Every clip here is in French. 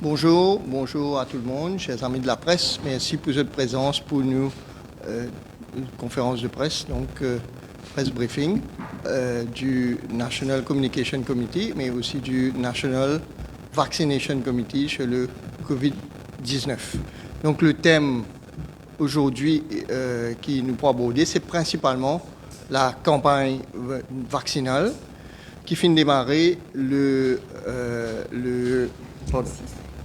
Bonjour à tout le monde, chers amis de la presse. Merci pour votre présence pour nous, une conférence de presse, donc presse briefing du National Communication Committee, mais aussi du National Vaccination Committee sur le COVID-19. Donc le thème aujourd'hui qui nous peut aborder, c'est principalement la campagne vaccinale qui finit de démarrer le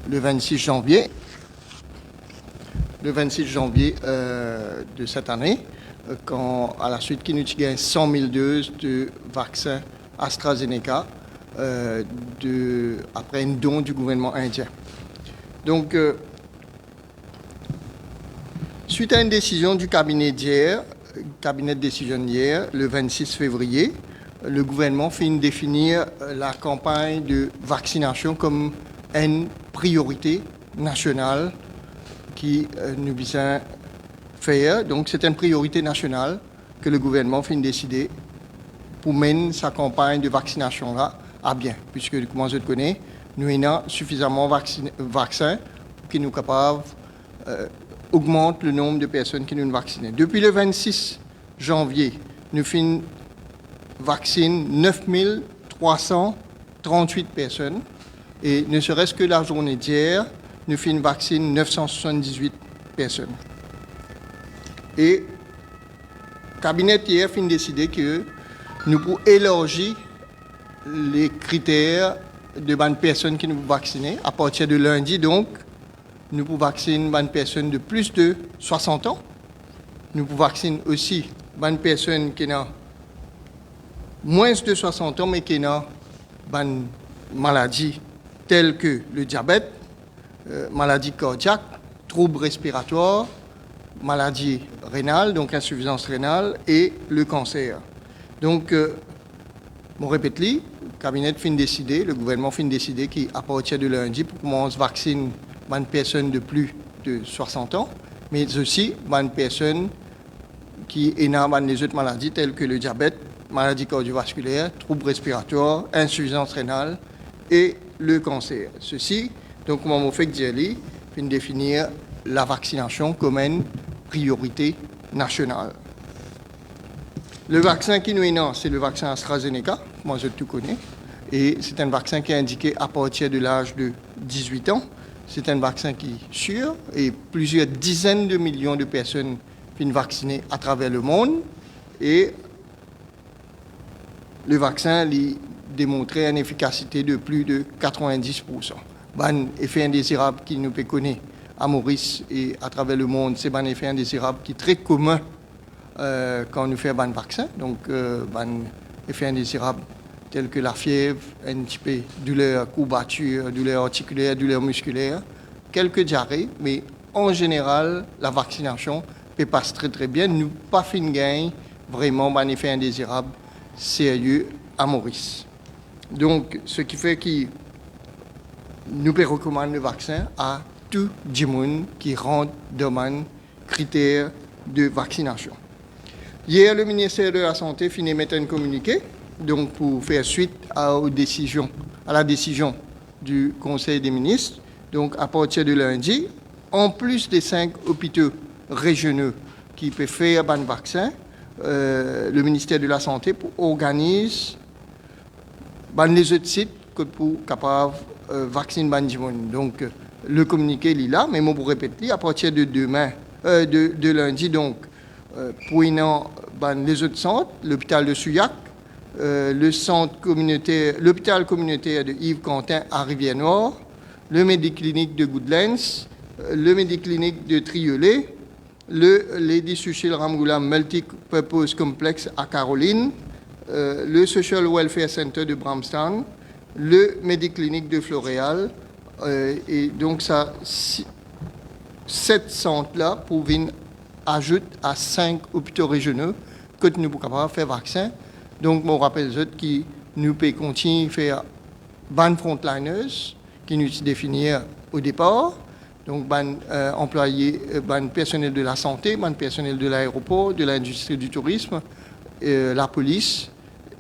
26 janvier. Le 26 janvier de cette année, quand à la suite qui nous gagne 100 000 doses de vaccin AstraZeneca après un don du gouvernement indien. Donc, suite à une décision du cabinet de décision d'hier, le 26 février, le gouvernement finit de définir la campagne de vaccination comme une priorité nationale qui nous vient faire. Donc, c'est une priorité nationale que le gouvernement finit de décider pour mener sa campagne de vaccination là à bien, puisque, comme je le connais, nous avons suffisamment de vaccins pour que nous soyons capables d'augmenter le nombre de personnes qui nous vaccinent. Depuis le 26 janvier, nous finissons vacciner 9 338 personnes. Et ne serait-ce que la journée d'hier, nous finissons vacciner 978 personnes. Et le cabinet hier finit décider que nous pouvons élargir les critères de bonnes personnes qui nous pouvons vacciner. À partir de lundi, donc, nous pouvons vacciner bonnes personnes de plus de 60 ans. Nous pouvons vacciner aussi bonnes personnes qui ont moins de 60 ans, mais qui ont bonnes maladies telles que le diabète, maladie cardiaque, troubles respiratoires, maladie rénale, donc insuffisance rénale, et le cancer. Donc, on répète, le cabinet fin décider, le gouvernement fin décider qu'à partir de lundi, pour commencer à vacciner une personne de plus de 60 ans, mais aussi une personne qui ont les autres maladies telles que le diabète, maladie cardiovasculaire, troubles respiratoires, insuffisance rénale et le cancer. Ceci, donc, comme on fait dire, fin définir la vaccination comme une priorité nationale. Le vaccin qui nous est non, c'est le vaccin AstraZeneca, moi je tout connais, et c'est un vaccin qui est indiqué à partir de l'âge de 18 ans. C'est un vaccin qui est sûr et plusieurs dizaines de millions de personnes finissent vaccinées à travers le monde. Et le vaccin a démontré une efficacité de plus de 90%. Un effet indésirable qui nous peut connaître à Maurice et à travers le monde, c'est un effet indésirable qui est très commun quand on fait un vaccin. Donc, un effet indésirable tel que la fièvre, un petit peu douleur, courbature, douleur articulaire, douleur musculaire, quelques diarrhées, mais en général, la vaccination peut passer très très bien. Nous pas fin gain vraiment un effet indésirable sérieux à Maurice. Donc, ce qui fait que nous recommandons le vaccin à tout le monde qui rentre dans un critère de vaccination. Hier, le ministère de la Santé finit de mettre un communiqué donc pour faire suite à la décision du Conseil des ministres. Donc, à partir de lundi, en plus des 5 hôpitaux régionaux qui peuvent faire un vaccin, le ministère de la Santé organise les autres sites pour capable vacciner les gens. Donc, le communiqué est là, mais moi pour répéter, à partir de de lundi, donc, pour les autres centres, l'hôpital de Souillac, l'hôpital communautaire de Yves Quentin à Rivière-Nord, le Médiclinique de Goodlands, le Médiclinique de Triolet, le Lady Sushil Ramgoolam Multipurpose Complex à Caroline, le Social Welfare Center de Bramstown, le Médiclinique de Floréal, et donc ça, 7 centres-là pour venir ajouter à 5 hôpitaux régionaux que nous sommes capables de faire vaccin. Donc, je rappelle aux autres qui nous peut continuer à faire 20 frontliners qui nous définir au départ. Donc, employés, personnel de la santé, personnel de l'aéroport, de l'industrie du tourisme, la police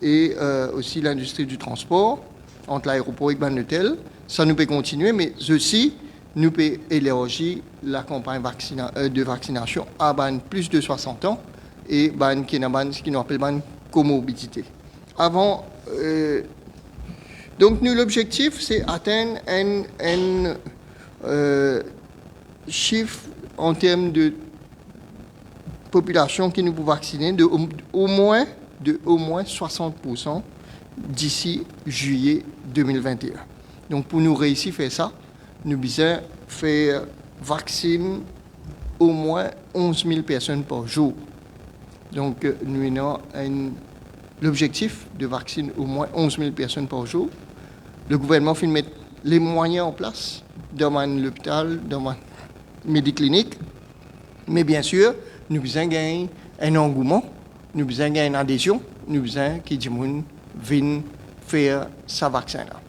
et aussi l'industrie du transport entre l'aéroport et l'hôtel. ça nous peut continuer, mais aussi, nous peut élargir la campagne de vaccination à plus de 60 ans et qui nous appelle comorbidité. Avant, donc nous, l'objectif, c'est atteindre un chiffre en termes de population qui nous peut vacciner de au moins 60% d'ici juillet 2021. Donc pour nous réussir à faire ça, nous devons faire vacciner au moins 11 000 personnes par jour. Donc nous avons l'objectif de vacciner au moins 11 000 personnes par jour. Le gouvernement fait mettre les moyens en place dans l'hôpital, dans la médiclinique. Mais bien sûr, nous devons gagner un engouement, nous devons gagner une adhésion, nous devons que les gens viennent faire ce vaccin-là.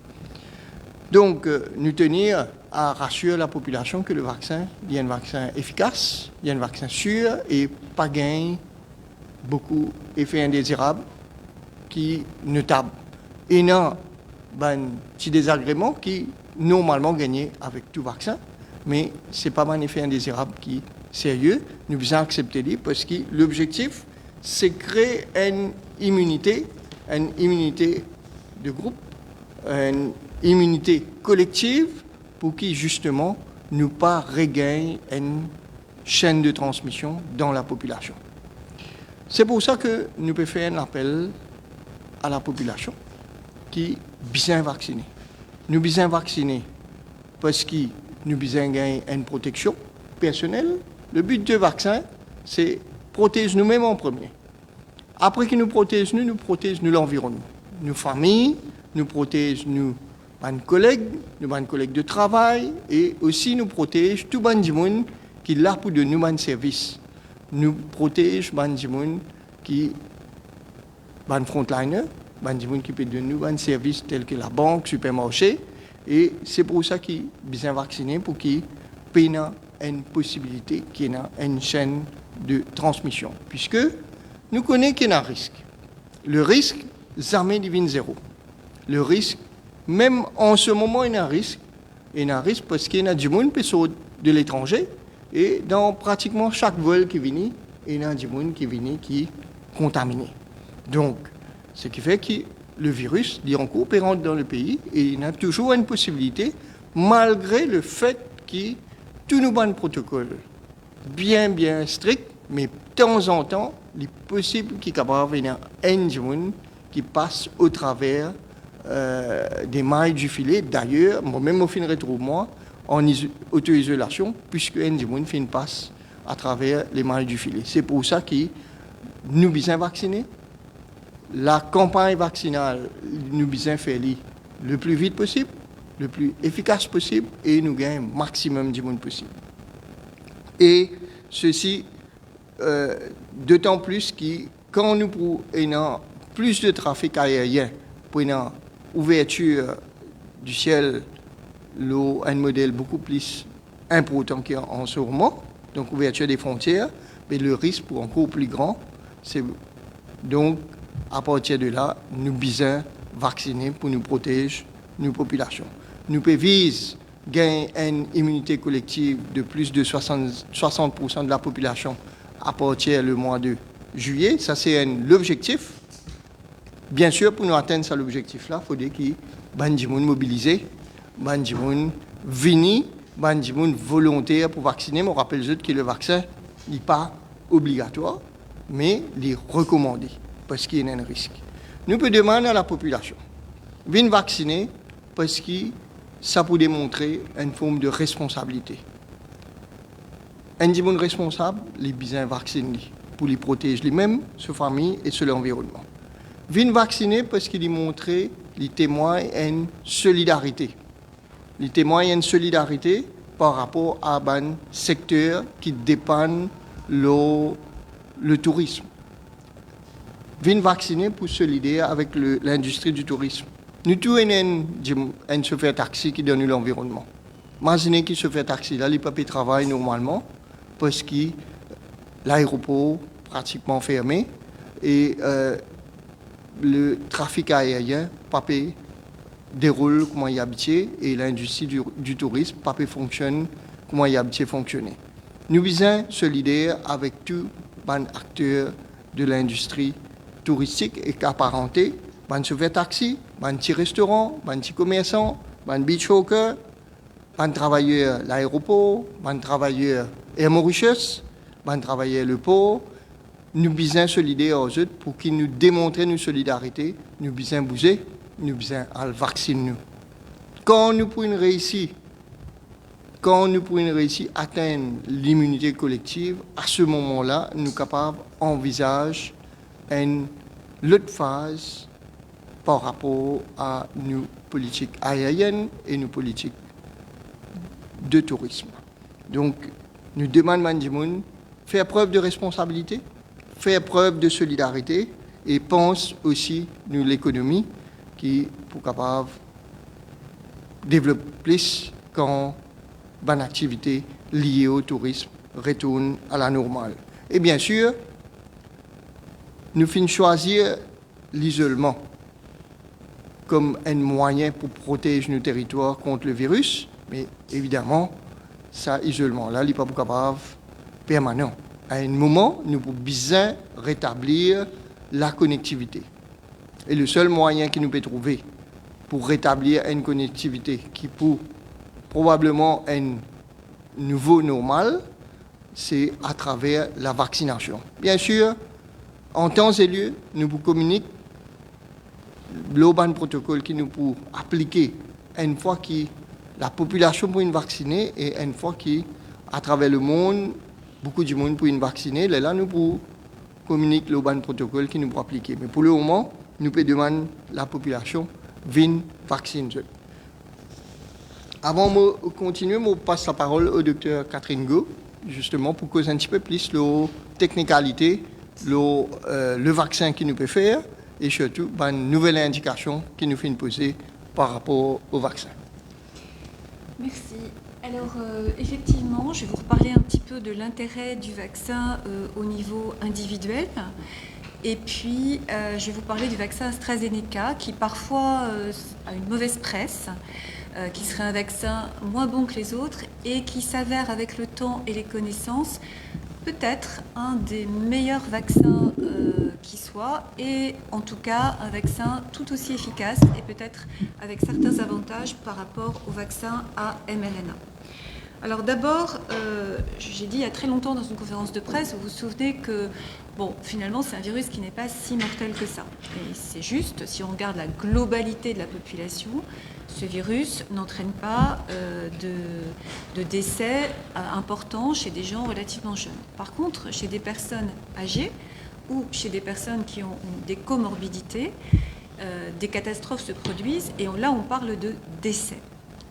Donc, nous tenir à rassurer la population que le vaccin, il y a un vaccin efficace, il y a un vaccin sûr et pas gagner beaucoup d'effets indésirables qui ne tabent. Et non, petit désagrément qui normalement gagnent avec tout vaccin, mais ce n'est pas un effet indésirable qui est sérieux. Nous devons accepter lui parce que l'objectif, c'est créer une immunité de groupe, une immunité collective pour qui justement nous pas regagne une chaîne de transmission dans la population. C'est pour ça que nous pouvons faire un appel à la population qui bien vaccinée. Nous bien vaccinés parce que nous besoin gagner une protection personnelle. Le but du vaccin, c'est protéger nous-mêmes en premier. Après que nous protégeons, nous protégeons l'environnement. Nos familles, nous protégeons nos collègues de travail et aussi nous protégeons tout le monde qui est là pour de nous services. Nous protégeons les gens qui sont frontliners, les gens qui peuvent donner nous services tels que la banque, le supermarché. Et c'est pour ça qu'ils sont bien vaccinés, pour qu'ils aient une possibilité, qu'il y ait une chaîne de transmission. Puisque nous connaissons qu'il y a un risque. Le risque, jamais devient zéro. Le risque, même en ce moment, il y a un risque. Il y a un risque parce qu'il y a du monde qui sort de l'étranger. Et dans pratiquement chaque vol qui vient, il y a du monde qui vient qui est contaminé. Donc, ce qui fait que le virus est encore opérant dans le pays et il y a toujours une possibilité, malgré le fait que tous nos bons protocoles bien stricts, mais de temps en temps, il est possible qu'il y ait un monde qui passe au travers des mailles du filet. D'ailleurs, moi-même, au fin de retrouve-moi en auto-isolation, puisque un monde passe à travers les mailles du filet. C'est pour ça que nous sommes vaccinés. La campagne vaccinale, nous devons faire le plus vite possible, le plus efficace possible et nous gagnons le maximum de monde possible. Et ceci, d'autant plus que quand nous avons plus de trafic aérien, pour une ouverture du ciel, un modèle beaucoup plus important qu'en ce moment, donc ouverture des frontières, mais le risque pour encore plus grand, c'est donc à partir de là, nous devons vacciner pour nous protéger nos populations. Nous pouvons viser gagner une immunité collective de plus de 60% de la population à partir du mois de juillet. Ça, c'est l'objectif. Bien sûr, pour nous atteindre cet objectif-là, il faut dire qu'il y ait des gens mobilisés, des gens venus, des gens volontaires pour vacciner. Mais on rappelle juste que le vaccin n'est pas obligatoire, mais il est recommandé. Parce qu'il y a un risque. Nous pouvons demander à la population de venir vacciner parce que ça peut démontrer une forme de responsabilité. Un monde responsable, les besoin vacciner pour les protéger lui-même, sa famille et sur l'environnement. Venir vacciner parce qu'il montre, il témoigne une solidarité. Il témoigne une solidarité par rapport à un secteur qui dépend le tourisme. Viennent vacciner pour solidaire avec l'industrie du tourisme. Nous tous avons un chauffeur taxi qui donne l'environnement. Imaginez que ce chauffeur taxi là, il peut pas travailler normalement parce que l'aéroport est pratiquement fermé et le trafic aérien pas déroule, comment il habite, et l'industrie du tourisme, pas peut fonctionner, comment il habite fonctionner. Nous sommes solidaires avec tous les acteurs de l'industrie touristique et apparentés, les chauffeurs taxi, les petits restaurants, les petits commerçants, les beach hawkers, les travailleurs de l'aéroport, les travailleurs Air Mauritius, les travailleurs le port. Nous sommes solidaires aux autres pour qu'ils nous démontrent notre solidarité. Nous sommes bouger, nous sommes à vacciner. Quand nous pourrons réussir, à atteindre l'immunité collective, à ce moment-là, nous sommes capables d'envisager une autre phase par rapport à nos politiques aériennes et nos politiques de tourisme. Donc, nous demandons à tout le monde de faire preuve de responsabilité, faire preuve de solidarité et pense aussi nous l'économie qui est capable de développer plus quand une activité liée au tourisme retourne à la normale. Et bien sûr, nous finissons choisir l'isolement comme un moyen pour protéger nos territoires contre le virus, mais évidemment, ça isolement-là, il n'est pas capable permanent. À un moment, nous pouvons bien rétablir la connectivité. Et le seul moyen que nous pouvons trouver pour rétablir une connectivité qui peut probablement un nouveau normal, c'est à travers la vaccination. Bien sûr, en temps et lieu, nous vous communiquons le bon protocole qui nous peut appliquer une fois que la population peut vacciner et une fois qu'à travers le monde, beaucoup de monde peut vacciner. Là, nous pouvons communiquer le bon protocole qui nous peut appliquer. Mais pour le moment, nous pouvons demander à la population de vacciner. Avant de continuer, je passe la parole au docteur Catherine Go, justement pour causer un petit peu plus de technicalité, le vaccin qu'il nous peut faire et surtout une nouvelle indication qui nous fait poser par rapport au vaccin. Merci. Alors, effectivement, je vais vous reparler un petit peu de l'intérêt du vaccin au niveau individuel. Et puis, je vais vous parler du vaccin AstraZeneca, qui parfois a une mauvaise presse, qui serait un vaccin moins bon que les autres et qui s'avère avec le temps et les connaissances peut-être un des meilleurs vaccins qui soit, et en tout cas un vaccin tout aussi efficace et peut-être avec certains avantages par rapport au vaccin à mRNA. Alors d'abord, j'ai dit il y a très longtemps dans une conférence de presse, vous vous souvenez que bon, finalement c'est un virus qui n'est pas si mortel que ça. Et c'est juste, si on regarde la globalité de la population, ce virus n'entraîne pas de décès importants chez des gens relativement jeunes. Par contre, chez des personnes âgées ou chez des personnes qui ont des comorbidités, des catastrophes se produisent et là on parle de décès.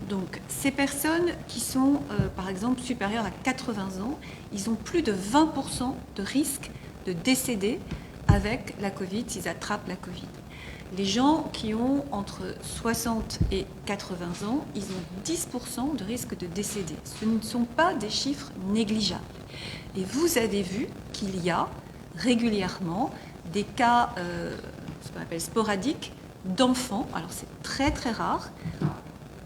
Donc ces personnes qui sont par exemple supérieures à 80 ans, ils ont plus de 20% de risque de décéder avec la Covid, s'ils attrapent la Covid. Les gens qui ont entre 60 et 80 ans, ils ont 10% de risque de décéder. Ce ne sont pas des chiffres négligeables. Et vous avez vu qu'il y a régulièrement des cas, ce qu'on appelle sporadiques, d'enfants, alors c'est très très rare,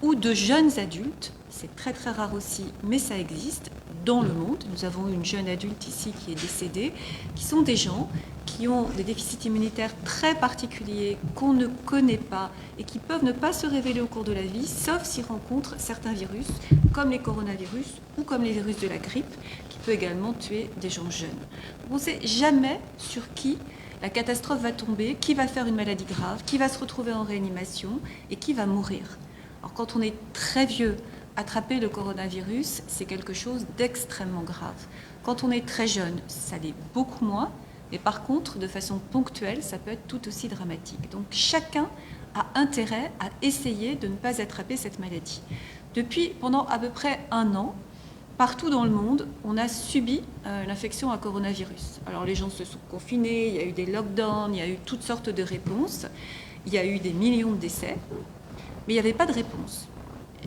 ou de jeunes adultes, c'est très très rare aussi, mais ça existe dans le monde. Nous avons une jeune adulte ici qui est décédée, qui sont des gens qui ont des déficits immunitaires très particuliers qu'on ne connaît pas et qui peuvent ne pas se révéler au cours de la vie, sauf s'ils rencontrent certains virus, comme les coronavirus ou comme les virus de la grippe, qui peut également tuer des gens jeunes. On ne sait jamais sur qui la catastrophe va tomber, qui va faire une maladie grave, qui va se retrouver en réanimation et qui va mourir. Alors quand on est très vieux, attraper le coronavirus, c'est quelque chose d'extrêmement grave. Quand on est très jeune, ça l'est beaucoup moins. Mais par contre, de façon ponctuelle, ça peut être tout aussi dramatique. Donc chacun a intérêt à essayer de ne pas attraper cette maladie. Pendant à peu près 1 an, partout dans le monde, on a subi l'infection à coronavirus. Alors les gens se sont confinés, il y a eu des lockdowns, il y a eu toutes sortes de réponses, il y a eu des millions de décès, mais il n'y avait pas de réponse.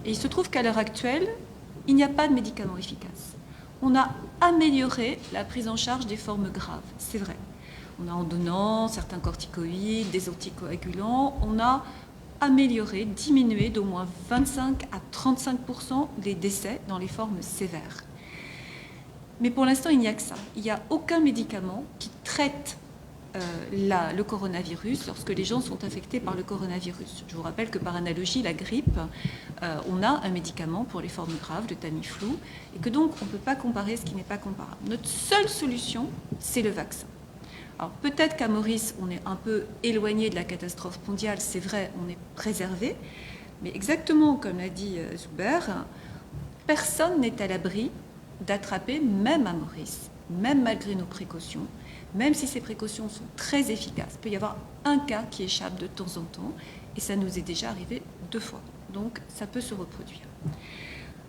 Et il se trouve qu'à l'heure actuelle, il n'y a pas de médicaments efficaces. On a amélioré la prise en charge des formes graves, c'est vrai. On a en donnant certains corticoïdes, des anticoagulants, on a améliorer, diminuer d'au moins 25 à 35% les décès dans les formes sévères. Mais pour l'instant, il n'y a que ça. Il n'y a aucun médicament qui traite le coronavirus lorsque les gens sont infectés par le coronavirus. Je vous rappelle que par analogie, la grippe, on a un médicament pour les formes graves, le Tamiflu, et que donc on ne peut pas comparer ce qui n'est pas comparable. Notre seule solution, c'est le vaccin. Alors peut-être qu'à Maurice, on est un peu éloigné de la catastrophe mondiale, c'est vrai, on est préservé, mais exactement comme l'a dit Zuber, personne n'est à l'abri d'attraper, même à Maurice, même malgré nos précautions, même si ces précautions sont très efficaces. Il peut y avoir un cas qui échappe de temps en temps, et ça nous est déjà arrivé 2 fois. Donc ça peut se reproduire.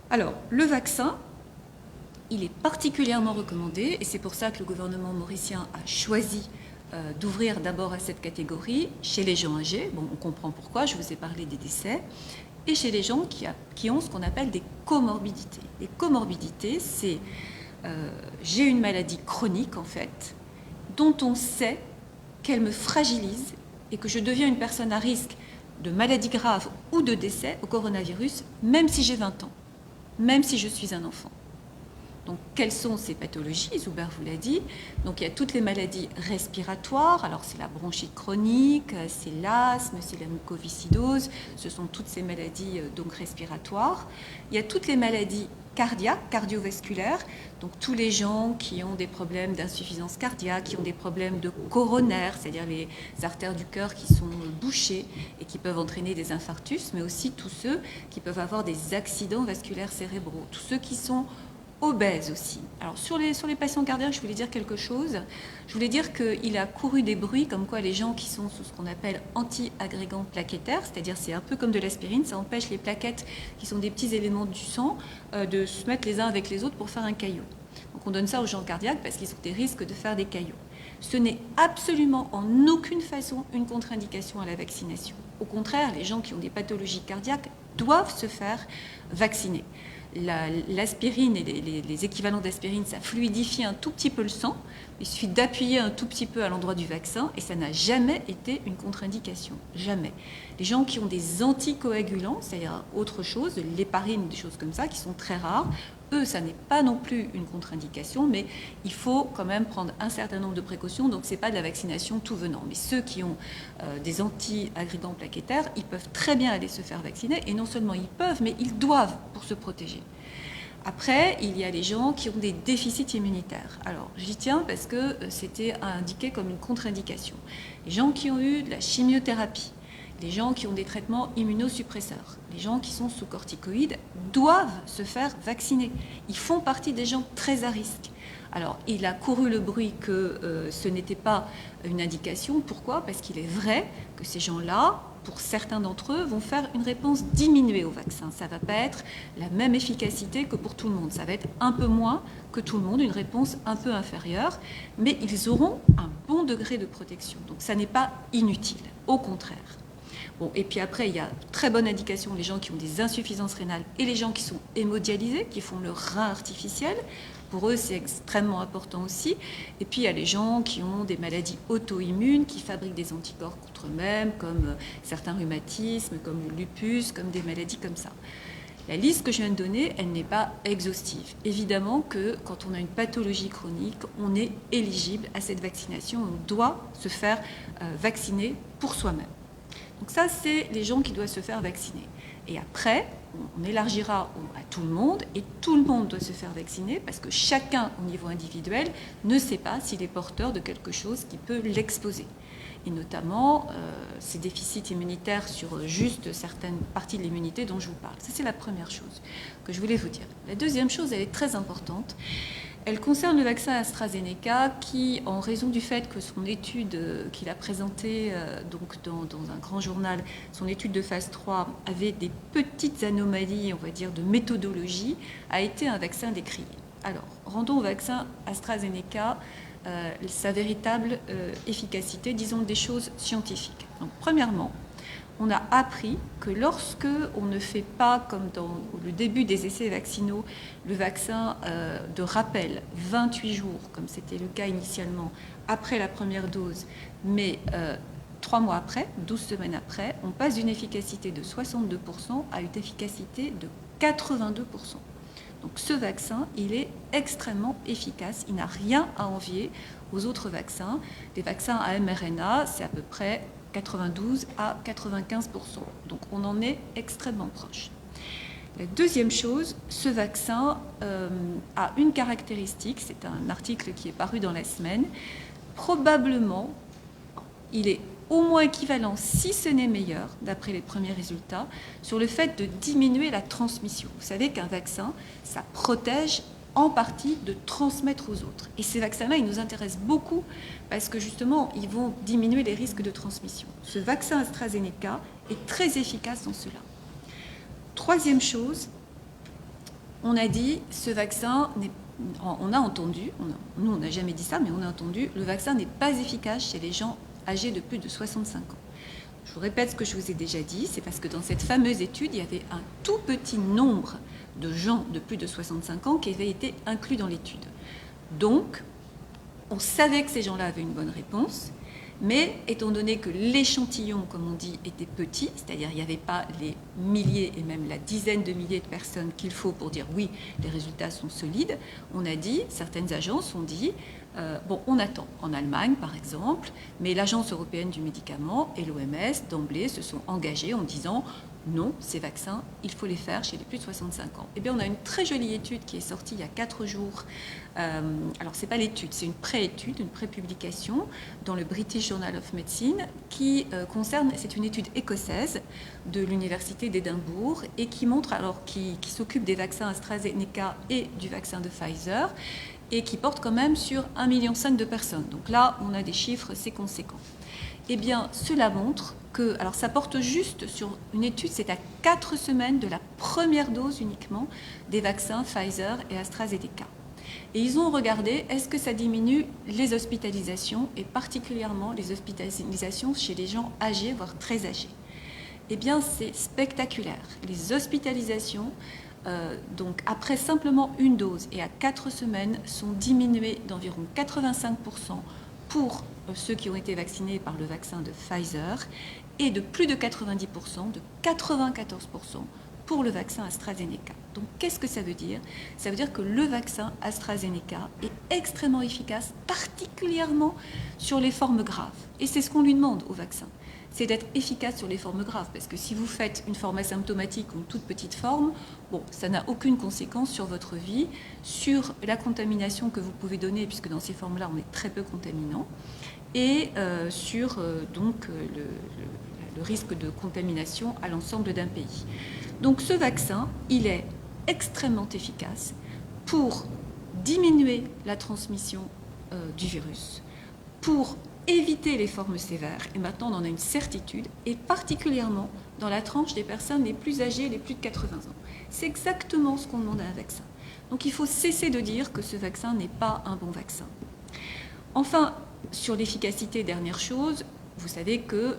Alors, le vaccin, il est particulièrement recommandé, et c'est pour ça que le gouvernement mauricien a choisi d'ouvrir d'abord à cette catégorie, chez les gens âgés, bon, on comprend pourquoi, je vous ai parlé des décès, et chez les gens qui ont ce qu'on appelle des comorbidités. Les comorbidités, c'est j'ai une maladie chronique, en fait, dont on sait qu'elle me fragilise et que je deviens une personne à risque de maladie grave ou de décès au coronavirus, même si j'ai 20 ans, même si je suis un enfant. Donc, quelles sont ces pathologies? Zuber vous l'a dit. Donc, il y a toutes les maladies respiratoires. Alors, c'est la bronchite chronique, c'est l'asthme, c'est la mucoviscidose. Ce sont toutes ces maladies donc respiratoires. Il y a toutes les maladies cardiaques, cardiovasculaires. Donc, tous les gens qui ont des problèmes d'insuffisance cardiaque, qui ont des problèmes de coronaire, c'est-à-dire les artères du cœur qui sont bouchées et qui peuvent entraîner des infarctus, mais aussi tous ceux qui peuvent avoir des accidents vasculaires cérébraux, tous ceux qui sont obèses aussi. Alors sur les patients cardiaques, je voulais dire quelque chose. Je voulais dire qu'il a couru des bruits comme quoi les gens qui sont sous ce qu'on appelle anti-agrégants plaquettaires, c'est-à-dire c'est un peu comme de l'aspirine, ça empêche les plaquettes qui sont des petits éléments du sang de se mettre les uns avec les autres pour faire un caillot. Donc on donne ça aux gens cardiaques parce qu'ils ont des risques de faire des caillots. Ce n'est absolument en aucune façon une contre-indication à la vaccination. Au contraire, les gens qui ont des pathologies cardiaques doivent se faire vacciner. L'aspirine et les équivalents d'aspirine, ça fluidifie un tout petit peu le sang. Il suffit d'appuyer un tout petit peu à l'endroit du vaccin et ça n'a jamais été une contre-indication. Jamais. Les gens qui ont des anticoagulants, c'est-à-dire autre chose, de l'héparine, des choses comme ça, qui sont très rares, eux, ça n'est pas non plus une contre-indication, mais il faut quand même prendre un certain nombre de précautions. Donc, ce n'est pas de la vaccination tout venant. Mais ceux qui ont des anti-agrégants plaquettaires, ils peuvent très bien aller se faire vacciner. Et non seulement ils peuvent, mais ils doivent pour se protéger. Après, il y a les gens qui ont des déficits immunitaires. Alors, j'y tiens parce que c'était indiqué comme une contre-indication. Les gens qui ont eu de la chimiothérapie, les gens qui ont des traitements immunosuppresseurs, les gens qui sont sous corticoïdes doivent se faire vacciner. Ils font partie des gens très à risque. Alors, il a couru le bruit que ce n'était pas une indication. Pourquoi? Parce qu'il est vrai que ces gens-là, pour certains d'entre eux, vont faire une réponse diminuée au vaccin. Ça ne va pas être la même efficacité que pour tout le monde. Ça va être un peu moins que tout le monde, une réponse un peu inférieure, mais ils auront un bon degré de protection. Donc, ça n'est pas inutile, au contraire. Bon, et puis après, il y a très bonne indication les gens qui ont des insuffisances rénales et les gens qui sont hémodialysés, qui font le rein artificiel. Pour eux, c'est extrêmement important aussi. Et puis, il y a les gens qui ont des maladies auto-immunes, qui fabriquent des anticorps contre eux-mêmes, comme certains rhumatismes, comme le lupus, comme des maladies comme ça. La liste que je viens de donner, elle n'est pas exhaustive. Évidemment que quand on a une pathologie chronique, on est éligible à cette vaccination. On doit se faire vacciner pour soi-même. Donc ça, c'est les gens qui doivent se faire vacciner. Et après, on élargira à tout le monde, et tout le monde doit se faire vacciner, parce que chacun, au niveau individuel, ne sait pas s'il est porteur de quelque chose qui peut l'exposer. Et notamment, ces déficits immunitaires sur juste certaines parties de l'immunité dont je vous parle. Ça, c'est la première chose que je voulais vous dire. La deuxième chose, elle est très importante. Elle concerne le vaccin AstraZeneca qui, en raison du fait que son étude qu'il a présentée donc dans un grand journal, son étude de phase 3 avait des petites anomalies, on va dire, de méthodologie, a été un vaccin décrié. Alors, rendons au vaccin AstraZeneca sa véritable efficacité, disons des choses scientifiques. Donc, premièrement, on a appris que lorsque on ne fait pas, comme dans le début des essais vaccinaux, le vaccin de rappel 28 jours, comme c'était le cas initialement, après la première dose, mais 3 mois après, 12 semaines après, on passe d'une efficacité de 62% à une efficacité de 82%. Donc ce vaccin, il est extrêmement efficace, il n'a rien à envier aux autres vaccins. Les vaccins à mRNA, c'est à peu près 92 à 95%. Donc on en est extrêmement proche. La deuxième chose, ce vaccin a une caractéristique, c'est un article qui est paru dans la semaine, probablement il est au moins équivalent, si ce n'est meilleur, d'après les premiers résultats, sur le fait de diminuer la transmission. Vous savez qu'un vaccin, ça protège en partie de transmettre aux autres. Et ces vaccins-là, ils nous intéressent beaucoup parce que justement, ils vont diminuer les risques de transmission. Ce vaccin AstraZeneca est très efficace dans cela. Troisième chose, on a dit, ce vaccin, on a entendu, nous on n'a jamais dit ça, mais on a entendu, le vaccin n'est pas efficace chez les gens âgés de plus de 65 ans. Je vous répète ce que je vous ai déjà dit, c'est parce que dans cette fameuse étude, il y avait un tout petit nombre de gens de plus de 65 ans qui avaient été inclus dans l'étude. Donc, on savait que ces gens-là avaient une bonne réponse, mais étant donné que l'échantillon, comme on dit, était petit, c'est-à-dire il n'y avait pas les milliers et même la dizaine de milliers de personnes qu'il faut pour dire oui, les résultats sont solides, on a dit, certaines agences ont dit, bon, on attend. En Allemagne, par exemple, mais l'Agence européenne du médicament et l'OMS, d'emblée, se sont engagés en disant non, ces vaccins, il faut les faire chez les plus de 65 ans. Eh bien, on a une très jolie étude qui est sortie il y a 4 jours. Alors, ce n'est pas l'étude, c'est une pré-étude, une pré-publication dans le British Journal of Medicine qui concerne, c'est une étude écossaise de l'Université d'Édimbourg et qui montre, alors, qui s'occupe des vaccins AstraZeneca et du vaccin de Pfizer et qui porte quand même sur 1,5 million de personnes. Donc là, on a des chiffres, c'est conséquent. Eh bien, cela montre que, alors ça porte juste sur une étude, c'est à 4 semaines de la première dose uniquement des vaccins Pfizer et AstraZeneca. Et ils ont regardé, est-ce que ça diminue les hospitalisations, et particulièrement les hospitalisations chez les gens âgés, voire très âgés. Eh bien, c'est spectaculaire. Les hospitalisations, donc après simplement une dose et à 4 semaines, sont diminuées d'environ 85% pour ceux qui ont été vaccinés par le vaccin de Pfizer et de plus de 90%, de 94% pour le vaccin AstraZeneca. Donc qu'est-ce que ça veut dire? Ça veut dire que le vaccin AstraZeneca est extrêmement efficace, particulièrement sur les formes graves. Et c'est ce qu'on lui demande au vaccin, c'est d'être efficace sur les formes graves. Parce que si vous faites une forme asymptomatique ou une toute petite forme, bon, ça n'a aucune conséquence sur votre vie, sur la contamination que vous pouvez donner, puisque dans ces formes-là, on est très peu contaminant, et sur le risque de contamination à l'ensemble d'un pays. Donc ce vaccin, il est extrêmement efficace pour diminuer la transmission du virus, pour éviter les formes sévères, et maintenant on en a une certitude, et particulièrement dans la tranche des personnes les plus âgées, les plus de 80 ans. C'est exactement ce qu'on demande à un vaccin. Donc il faut cesser de dire que ce vaccin n'est pas un bon vaccin. Enfin, sur l'efficacité, dernière chose, vous savez que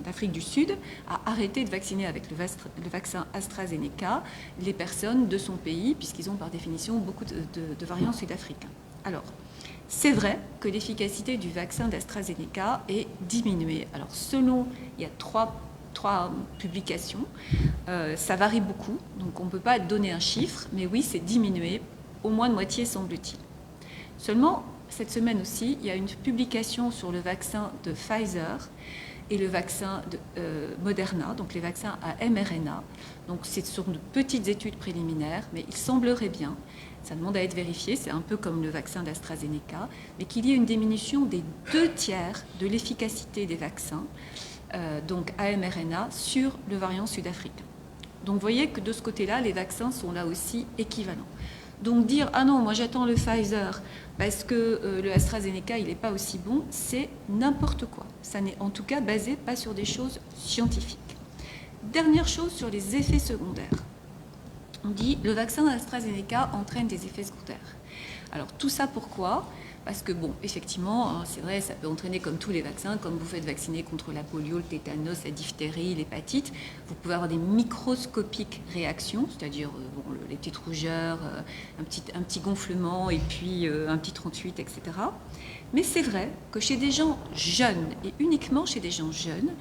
l'Afrique du Sud a arrêté de vacciner avec le vaccin AstraZeneca les personnes de son pays, puisqu'ils ont par définition beaucoup de variants sud-africains. Alors, c'est vrai que l'efficacité du vaccin d'AstraZeneca est diminuée. Alors, il y a trois publications, ça varie beaucoup, donc on ne peut pas donner un chiffre, mais oui, c'est diminué, au moins de moitié semble-t-il. Seulement, cette semaine aussi, il y a une publication sur le vaccin de Pfizer et le vaccin de Moderna, donc les vaccins à mRNA. Donc, ce sont de petites études préliminaires, mais il semblerait bien, ça demande à être vérifié, c'est un peu comme le vaccin d'AstraZeneca, mais qu'il y ait une diminution des 2/3 de l'efficacité des vaccins, donc à mRNA, sur le variant sud-africain. Donc, vous voyez que de ce côté-là, les vaccins sont là aussi équivalents. Donc dire « Ah non, moi j'attends le Pfizer parce que le AstraZeneca, il n'est pas aussi bon », c'est n'importe quoi. Ça n'est en tout cas basé pas sur des choses scientifiques. Dernière chose sur les effets secondaires. On dit « Le vaccin AstraZeneca entraîne des effets secondaires ». Alors tout ça pourquoi ? Parce que, bon, effectivement, hein, c'est vrai, ça peut entraîner, comme tous les vaccins, comme vous faites vacciner contre la polio, le tétanos, la diphtérie, l'hépatite, vous pouvez avoir des microscopiques réactions, c'est-à-dire bon, les petites rougeurs, un petit gonflement et puis un petit 38, etc. Mais c'est vrai que chez des gens jeunes, et uniquement chez des gens jeunes,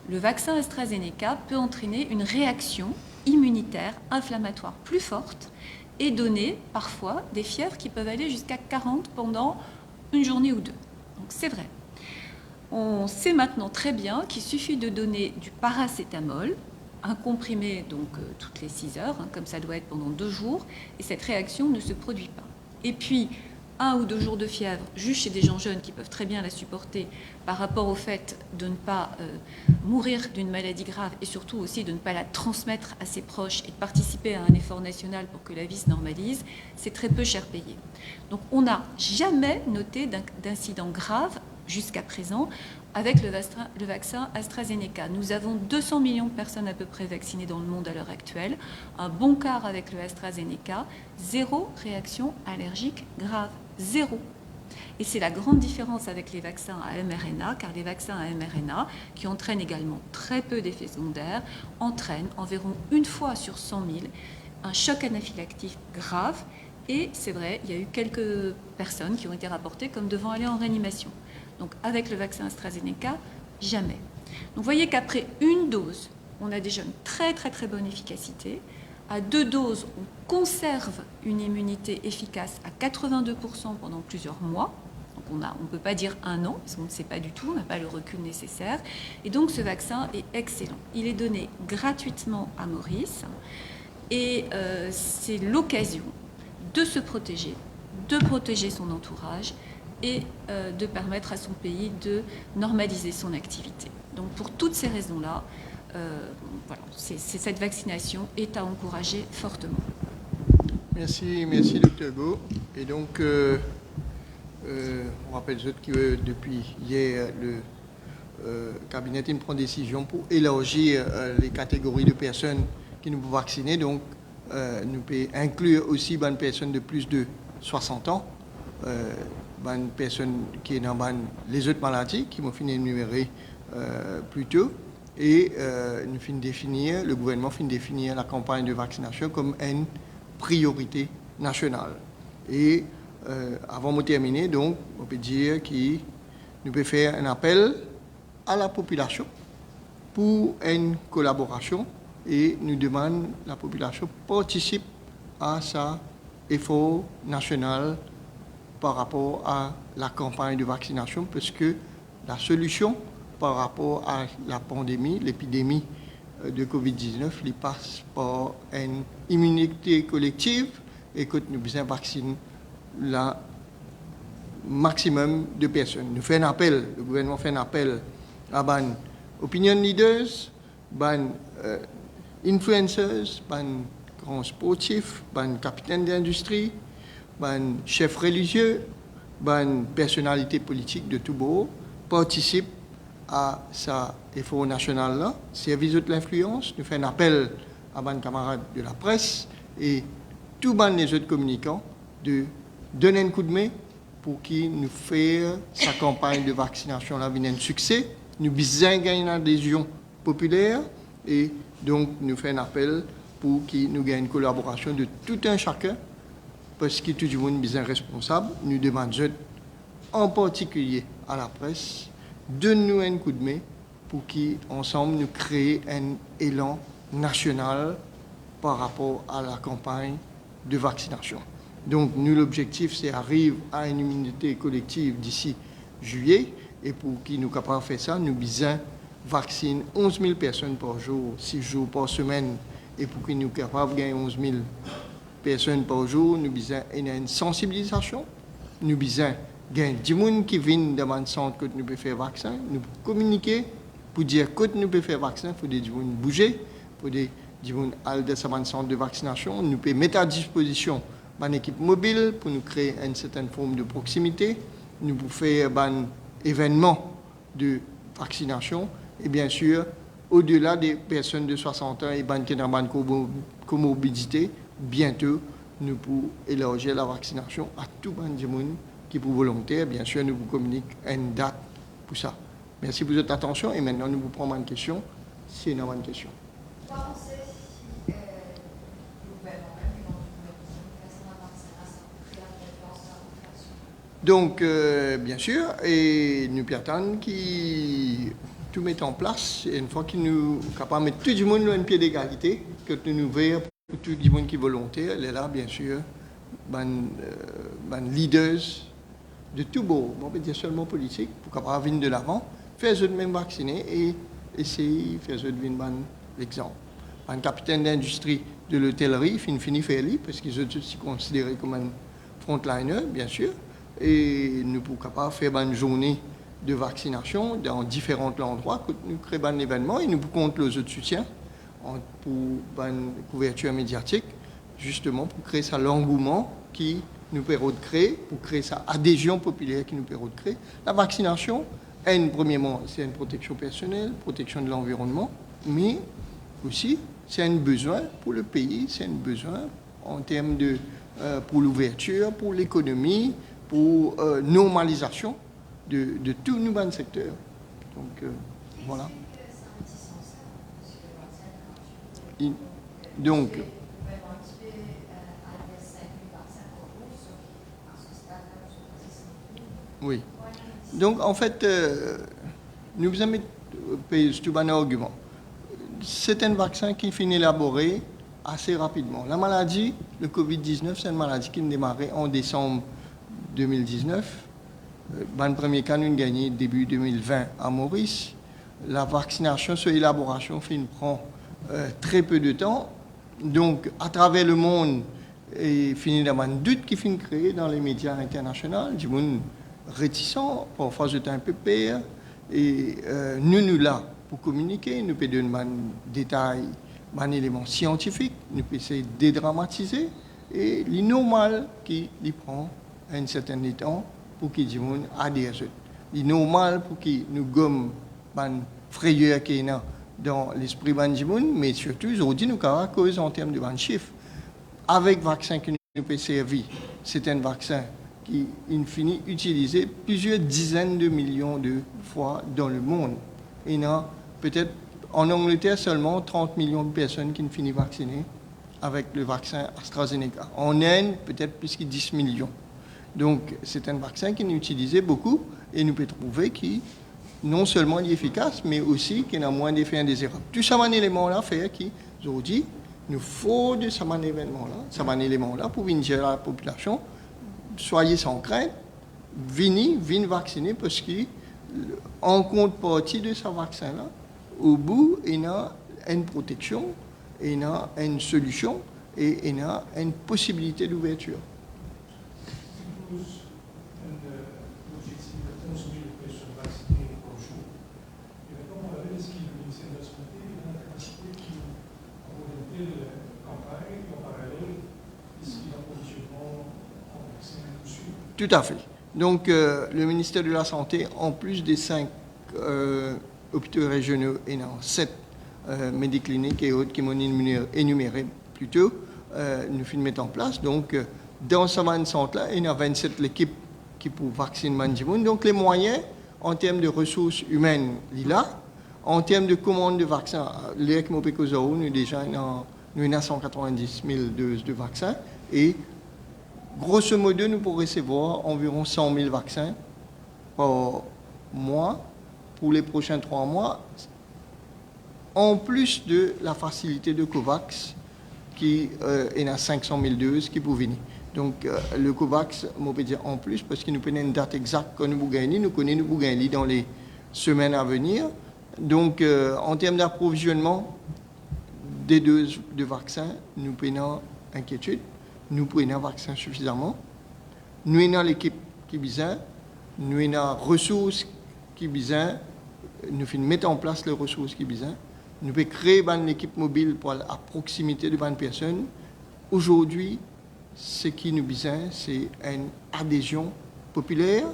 le vaccin AstraZeneca peut entraîner une réaction immunitaire inflammatoire plus forte et donner parfois des fièvres qui peuvent aller jusqu'à 40 pendant une journée ou deux. Donc c'est vrai. On sait maintenant très bien qu'il suffit de donner du paracétamol, un comprimé donc toutes les 6 heures, hein, comme ça doit être pendant 2 jours, et cette réaction ne se produit pas. Et puis, 1 ou 2 jours de fièvre, juste chez des gens jeunes qui peuvent très bien la supporter par rapport au fait de ne pas mourir d'une maladie grave et surtout aussi de ne pas la transmettre à ses proches et de participer à un effort national pour que la vie se normalise, c'est très peu cher payé. Donc on n'a jamais noté d'incident grave jusqu'à présent avec le vaccin AstraZeneca. Nous avons 200 millions de personnes à peu près vaccinées dans le monde à l'heure actuelle, un bon quart avec le AstraZeneca, 0 réaction allergique grave. 0. Et c'est la grande différence avec les vaccins à mRNA, car les vaccins à mRNA, qui entraînent également très peu d'effets secondaires, entraînent environ 1 fois sur 100 000 un choc anaphylactique grave. Et c'est vrai, il y a eu quelques personnes qui ont été rapportées comme devant aller en réanimation. Donc avec le vaccin AstraZeneca, jamais. Donc vous voyez qu'après 1 dose, on a déjà une très très très bonne efficacité. À 2 doses, on conserve une immunité efficace à 82% pendant plusieurs mois. Donc on ne peut pas dire 1 an, parce qu'on ne sait pas du tout, on n'a pas le recul nécessaire. Et donc ce vaccin est excellent. Il est donné gratuitement à Maurice. Et c'est l'occasion de se protéger, de protéger son entourage et de permettre à son pays de normaliser son activité. Donc pour toutes ces raisons-là, voilà, cette vaccination est à encourager fortement. Merci, Dr Go. Et donc, on rappelle que depuis hier, le cabinet prend décision pour élargir les catégories de personnes qui nous peuvent vacciner. Donc, nous pouvons inclure aussi des personnes de plus de 60 ans, des personnes qui sont dans les autres maladies, qui m'ont fini énumérer plus tôt. Et le gouvernement finit de définir la campagne de vaccination comme une priorité nationale. Et avant de terminer, donc, on peut dire que nous pouvons faire un appel à la population pour une collaboration et nous demandons que la population participe à cet effort national par rapport à la campagne de vaccination parce que la solution par rapport à la pandémie, l'épidémie de Covid-19, il passe par une immunité collective et que nous besoin vacciner le maximum de personnes. Nous faisons un appel, le gouvernement fait un appel à les opinion leaders, les influencers, les grands sportifs, les capitaines d'industrie, les chefs religieux, les personnalités politiques de tout bord participent à cet effort national-là, service de l'influence. Nous faisons un appel à mes camarades de la presse et tous les autres communicants de donner un coup de main pour qu'ils nous fassent sa campagne de vaccination là un succès. Nous besoin gagner une adhésion populaire et donc nous faisons un appel pour qu'ils nous gagnent une collaboration de tout un chacun parce que tout le monde est besoin responsable. Nous demandons en particulier à la presse donne-nous un coup de main pour qu'ensemble nous créions un élan national par rapport à la campagne de vaccination. Donc, nous, l'objectif, c'est d'arriver à une immunité collective d'ici juillet. Et pour qu'ils nous capables de faire ça, nous besoin vacciner 11 000 personnes par jour, 6 jours par semaine. Et pour qu'ils nous capables de gagner 11 000 personnes par jour, nous besoin une sensibilisation. Nous besoin il y a des gens qui viennent dans le centre que nous pouvons faire vaccin, nous pouvons communiquer pour dire que nous pouvons faire vaccin, il faut des gens bouger, il faut des gens aller dans le centre de vaccination, nous pouvons mettre à disposition une équipe mobile pour nous créer une certaine forme de proximité, nous pouvons faire un événement de vaccination et bien sûr, au-delà des personnes de 60 ans et qui ont une comorbidité, bientôt nous pouvons élargir la vaccination à tout le monde qui qui pour volontaire, bien sûr, nous vous communiquons une date pour ça. Merci pour votre attention et maintenant nous vous prenons une question, si il y a une question. Donc, bien sûr, et nous attendons qui tout met en place, et une fois qu'il nous est capable de mettre tout le monde à un pied d'égalité, que nous verrons pour tout le monde qui est volontaire, elle est là, bien sûr, leaders de tout beau, on peut dire seulement politique, pour capable venir de l'avant, faire eux de même vacciner et essayer de faire eux de venir l'exemple. Un capitaine d'industrie de l'hôtellerie, finit faire lui, parce qu'ils sont aussi considérés comme un frontliner, bien sûr. Et nous pouvons capable faire une journée de vaccination dans différents endroits, nous créons un événement et nous pouvons compter les autres soutiens pour une couverture médiatique, justement pour créer ça l'engouement qui nous permet de créer, pour créer ça adhésion populaire qui nous permet de créer. La vaccination, premièrement, c'est une protection personnelle, protection de l'environnement, mais aussi c'est un besoin pour le pays, c'est un besoin en termes de pour l'ouverture, pour l'économie, pour normalisation de tous nos secteurs. Donc, voilà. Donc, oui. Donc, en fait, nous avons tout un argument. C'est un vaccin qui finit élaboré assez rapidement. La maladie, le Covid-19, c'est une maladie qui a démarré en décembre 2019. Le premier cas, nous avons gagné début 2020 à Maurice. La vaccination sur l'élaboration prend très peu de temps. Donc, à travers le monde, il finit d'avoir un doute qui finit créé dans les médias internationaux. Du monde réticent, parfois j'étais un peu pire. Et nous là pour communiquer, nous pouvons donner des détails, des éléments scientifiques, nous pouvons essayer de dédramatiser. Et il est normal qu'il prend un certain temps pour qu'il y ait adhère. Il est normal pour qu'il nous gomme une frayeur qui est dans l'esprit de monde, mais surtout, aujourd'hui, nous avons cause en termes de chiffres. Avec le vaccin que nous peut servir, c'est un vaccin qui, in fine, utilisé plusieurs dizaines de millions de fois dans le monde. Il y a peut-être en Angleterre seulement 30 millions de personnes qui ne finissent vaccinées avec le vaccin AstraZeneca. En Inde, peut-être plus que 10 millions. Donc, c'est un vaccin qui est utilisé beaucoup et nous pouvons trouver qu'il non seulement est efficace, mais aussi qu'il a moins d'effets indésirables. Tout ça, un élément-là fait qu'aujourd'hui, nous faut de ce élément-là pour venir gérer la population. Soyez sans crainte, venez vacciner parce qu'en contrepartie de ce vaccin-là, au bout, il y a une protection, il y a une solution et il y a une possibilité d'ouverture. Tout à fait. Donc, le ministère de la Santé, en plus des 5 hôpitaux régionaux et 7 médicliniques et autres qui m'ont énuméré plus tôt, nous finissons de mettre en place. Donc, dans ce centre-là, il y a 27 équipes qui pour vacciner Mandimoun. Donc, les moyens, en termes de ressources humaines, là, en termes de commandes de vaccins, l'ERC Mopécosaou, nous déjà nous avons 190 000 doses de vaccins et grosso modo, nous pourrons recevoir environ 100 000 vaccins par mois pour les prochains 3 mois, en plus de la facilité de COVAX qui est à 500 000 doses qui pour venir. Donc, le COVAX, on peut dire en plus, parce qu'il nous connaît une date exacte que nous pouvons gagner. Nous connaissons nous gagner dans les semaines à venir. Donc, en termes d'approvisionnement des doses de vaccins, nous prenons inquiétude. Nous prenons un vaccin suffisamment. Nous avons l'équipe qui est besoin. Nous avons les ressources qui sont besoin. Nous mettons en place les ressources qui sont besoin. Nous pouvons créer une équipe mobile pour à proximité de 20 personnes. Aujourd'hui, ce qui nous besoin, c'est une adhésion populaire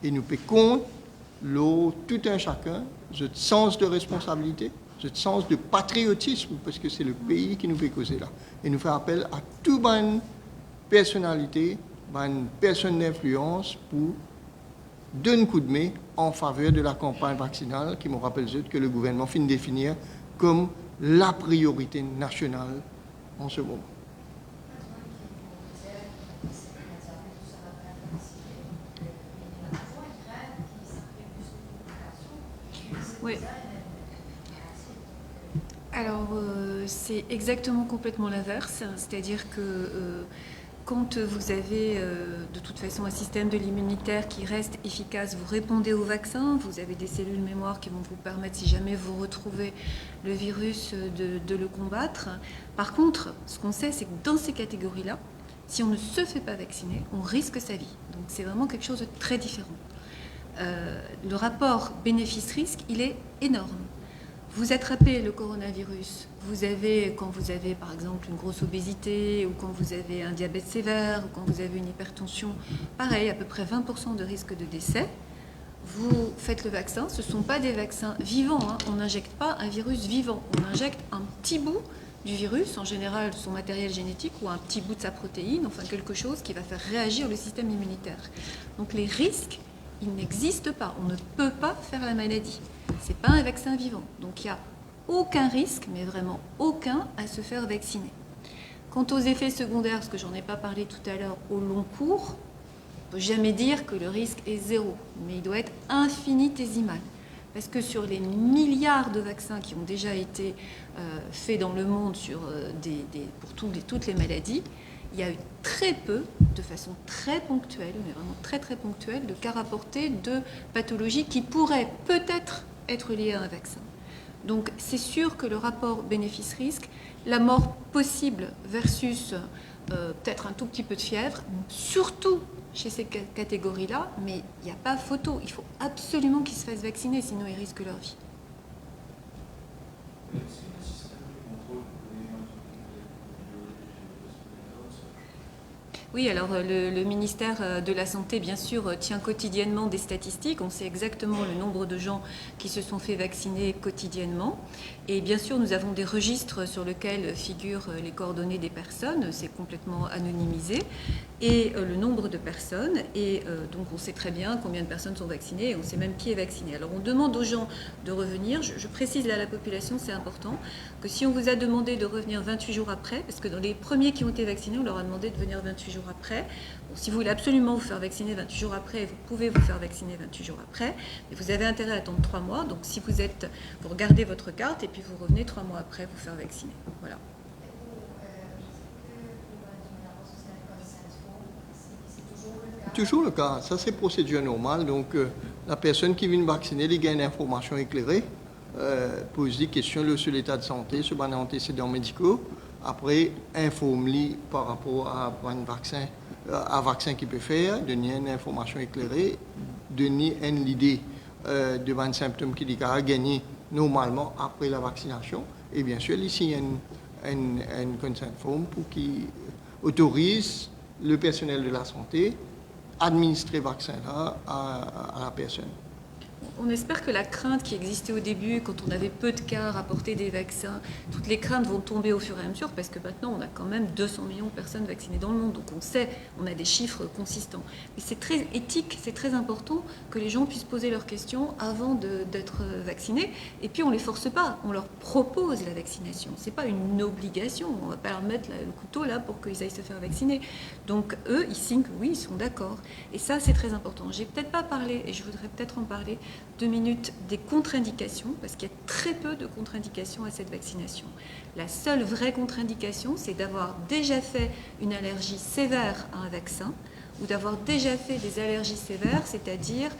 et nous pouvons compter tout un chacun, ce sens de responsabilité, ce sens de patriotisme, parce que c'est le pays qui nous fait causer là. Et nous fait appel à toute bonne personnalité une personne d'influence pour donner un coup de main en faveur de la campagne vaccinale qui me rappelle que le gouvernement finit de définir comme la priorité nationale en ce moment. Oui. Alors, c'est exactement complètement l'inverse, c'est-à-dire que quand vous avez de toute façon un système de l'immunitaire qui reste efficace, vous répondez au vaccin, vous avez des cellules mémoire qui vont vous permettre, si jamais vous retrouvez le virus, de le combattre. Par contre, ce qu'on sait, c'est que dans ces catégories-là, si on ne se fait pas vacciner, on risque sa vie. Donc c'est vraiment quelque chose de très différent. Le rapport bénéfice-risque, il est énorme. Vous attrapez le coronavirus, quand vous avez par exemple une grosse obésité, ou quand vous avez un diabète sévère, ou quand vous avez une hypertension, pareil, à peu près 20% de risque de décès. Vous faites le vaccin, ce ne sont pas des vaccins vivants, hein. On n'injecte pas un virus vivant, on injecte un petit bout du virus, en général son matériel génétique ou un petit bout de sa protéine, enfin quelque chose qui va faire réagir le système immunitaire. Donc les risques, ils n'existent pas, on ne peut pas faire la maladie. Ce n'est pas un vaccin vivant, donc il n'y a aucun risque, mais vraiment aucun, à se faire vacciner. Quant aux effets secondaires, parce que j'en ai pas parlé tout à l'heure, au long cours, on ne peut jamais dire que le risque est zéro, mais il doit être infinitésimal. Parce que sur les milliards de vaccins qui ont déjà été faits dans le monde pour toutes les maladies, il y a eu très peu, de façon très ponctuelle, mais vraiment très très ponctuelle, de cas rapportés de pathologies qui pourraient peut-être être liées à un vaccin. Donc c'est sûr que le rapport bénéfice-risque, la mort possible versus peut-être un tout petit peu de fièvre, surtout chez ces catégories-là, mais il n'y a pas photo. Il faut absolument qu'ils se fassent vacciner, sinon ils risquent leur vie. Oui, alors le ministère de la Santé, bien sûr, tient quotidiennement des statistiques. On sait exactement le nombre de gens qui se sont fait vacciner quotidiennement. Et bien sûr, nous avons des registres sur lesquels figurent les coordonnées des personnes. C'est complètement anonymisé. Et le nombre de personnes. Et donc, on sait très bien combien de personnes sont vaccinées et on sait même qui est vacciné. Alors, on demande aux gens de revenir. Je précise là à la population, c'est important, que si on vous a demandé de revenir 28 jours après, parce que dans les premiers qui ont été vaccinés, on leur a demandé de venir 28 jours après. Bon, si vous voulez absolument vous faire vacciner 28 jours après, vous pouvez vous faire vacciner 28 jours après, mais vous avez intérêt à attendre 3 mois. Donc si vous regardez votre carte et puis vous revenez 3 mois après vous faire vacciner. Voilà. Toujours le cas. Ça, c'est procédure normale. Donc, la personne qui vient vacciner, il gagne une information éclairée, pose des questions sur l'état de santé, sur les antécédents médicaux. Après, informe-lui par rapport à un vaccin qu'il peut faire, donner une information éclairée, donner une idée de un symptôme qu'il a gagné normalement après la vaccination. Et bien sûr, ici, il y a une consent form pour qui autorise le personnel de la santé à administrer le vaccin là à la personne. On espère que la crainte qui existait au début, quand on avait peu de cas rapportés des vaccins, toutes les craintes vont tomber au fur et à mesure, parce que maintenant, on a quand même 200 millions de personnes vaccinées dans le monde. Donc on sait, on a des chiffres consistants. Mais c'est très éthique, c'est très important que les gens puissent poser leurs questions avant d'être vaccinés. Et puis on ne les force pas, on leur propose la vaccination. Ce n'est pas une obligation, on ne va pas leur mettre le couteau là pour qu'ils aillent se faire vacciner. Donc eux, ils signent que oui, ils sont d'accord. Et ça, c'est très important. J'ai peut-être pas parlé, et je voudrais peut-être en parler, 2 minutes des contre-indications, parce qu'il y a très peu de contre-indications à cette vaccination. La seule vraie contre-indication, c'est d'avoir déjà fait une allergie sévère à un vaccin, ou d'avoir déjà fait des allergies sévères, c'est-à-dire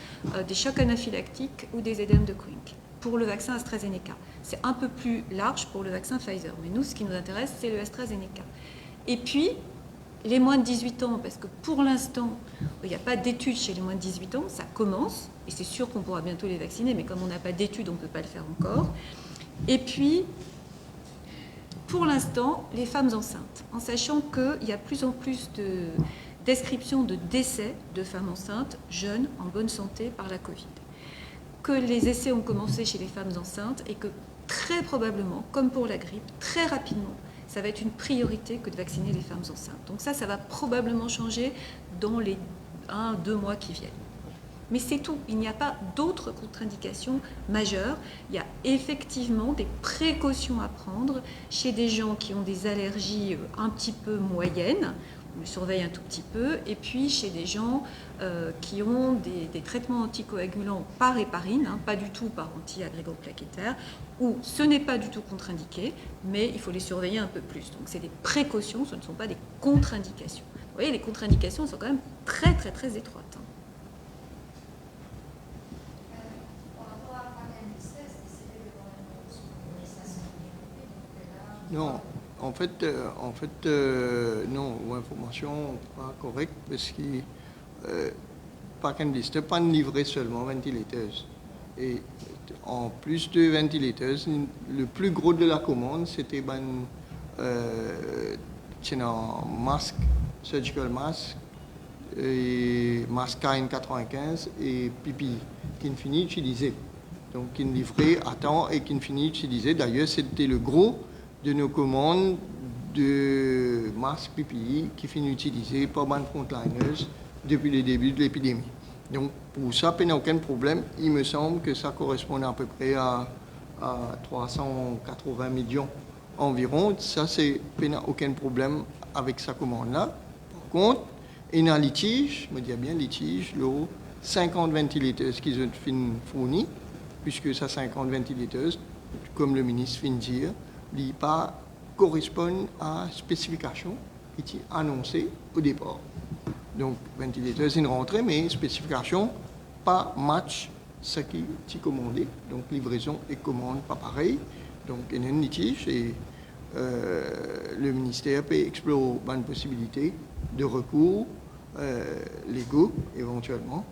des chocs anaphylactiques ou des édèmes de Quincke, pour le vaccin AstraZeneca. C'est un peu plus large pour le vaccin Pfizer, mais nous, ce qui nous intéresse, c'est le AstraZeneca. Et puis, les moins de 18 ans, parce que pour l'instant, il n'y a pas d'études chez les moins de 18 ans, ça commence, et c'est sûr qu'on pourra bientôt les vacciner, mais comme on n'a pas d'études, on ne peut pas le faire encore. Et puis, pour l'instant, les femmes enceintes, en sachant qu'il y a plus en plus de descriptions de décès de femmes enceintes, jeunes, en bonne santé, par la Covid. Que les essais ont commencé chez les femmes enceintes et que très probablement, comme pour la grippe, très rapidement, ça va être une priorité que de vacciner les femmes enceintes. Donc ça va probablement changer dans les 1-2 mois qui viennent. Mais c'est tout, il n'y a pas d'autres contre-indications majeures. Il y a effectivement des précautions à prendre chez des gens qui ont des allergies un petit peu moyennes, on les surveille un tout petit peu, et puis chez des gens qui ont des traitements anticoagulants par héparine, pas du tout par anti-agrégant-plaquettaire, où ce n'est pas du tout contre-indiqué, mais il faut les surveiller un peu plus. Donc c'est des précautions, ce ne sont pas des contre-indications. Vous voyez, les contre-indications sont quand même très très très étroites. Non, en fait, non, information pas correcte parce que Park and Blister pas livré seulement ventilateurs. Et en plus de ventilateurs, le plus gros de la commande, c'était un masque, surgical mask, et masque KN95 et PPE qui ne finit utilisé. Donc qui ne livré à temps et qui ne finit utilisé. D'ailleurs, c'était le gros de nos commandes de masques PPE qui finissent utilisés par les frontliners depuis le début de l'épidémie. Donc pour ça, il n'y a aucun problème. Il me semble que ça correspond à peu près à 380 millions environ. Ça, il n'y a aucun problème avec sa commande-là. Par contre, il y a un litige, je me dis bien litige, 50 ventilateurs qui sont fournis, puisque ça 50 ventilateurs, comme le ministre vient de dire, ne pas correspondent à spécification qui étaient annoncées au départ. Donc, ventilateur, c'est une rentrée, mais spécification, pas match ce qui est commandé. Donc, livraison et commande, pas pareil. Donc, il y a un litige et le ministère peut explorer une possibilité de recours légaux, éventuellement,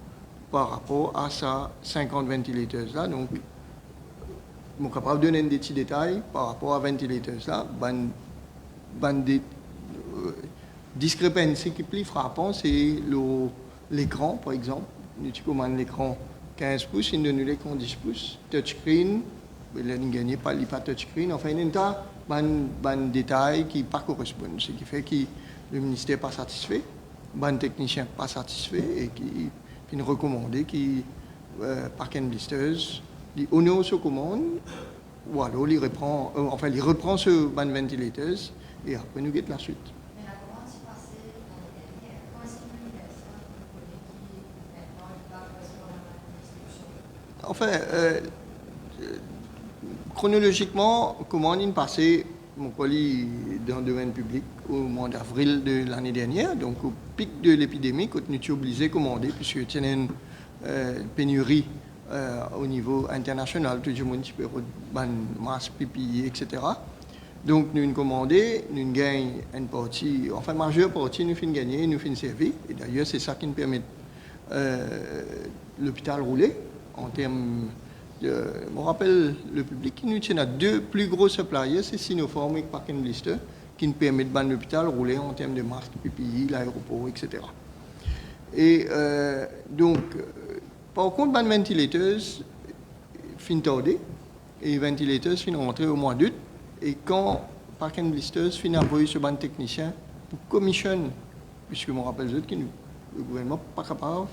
par rapport à ça 50 ventilateurs-là. Donc, je suis capable de donner des petits détails par rapport à ventilateurs là. Des discrépancies qui sont plus frappantes, c'est l'écran, par exemple. Nous commandons l'écran 15 pouces, nous donnons l'écran 10 pouces, touchscreen, il ne gagne pas touchscreen. Enfin, il y a des détails qui ne correspondent pas, ce qui fait que le ministère n'est pas satisfait, les techniciens pas satisfaits et qui nous recommandent qui Park and Blisters. Il honore ce commande, ou alors il reprend, il reprend ce ventilateur et après nous guette la suite. Mais la commande s'est passée l'année dernière. Comment est-ce qu'il nous laisse ça pour les qui maintenant ne va correspondre à la distribution? Chronologiquement, commande est passée mon colis dans le domaine public au mois d'avril de l'année dernière, donc au pic de l'épidémie, quand nous étions obligés de commander, puisque il y a une pénurie au niveau international, tout le monde peut avoir des masques, pipi, etc. Donc, nous avons commandé, nous avons gagné une partie, enfin, la majeure partie, nous avons gagné, nous avons servi. Et d'ailleurs, c'est ça qui nous permet l'hôpital rouler en termes de. Je me rappelle le public qui nous tient à deux plus gros suppliers, c'est Sinopharm et Park and Blister, qui nous permettent de l'hôpital rouler en termes de masques, pipi, l'aéroport, etc. Et donc, par contre, les ventilateurs finissent tardés et les ventilateurs finissent rentrer au mois d'août. Et quand Park and Blisters finit envoyer ce ban technicien pour commission, puisque je me rappelle que le gouvernement n'est pas capable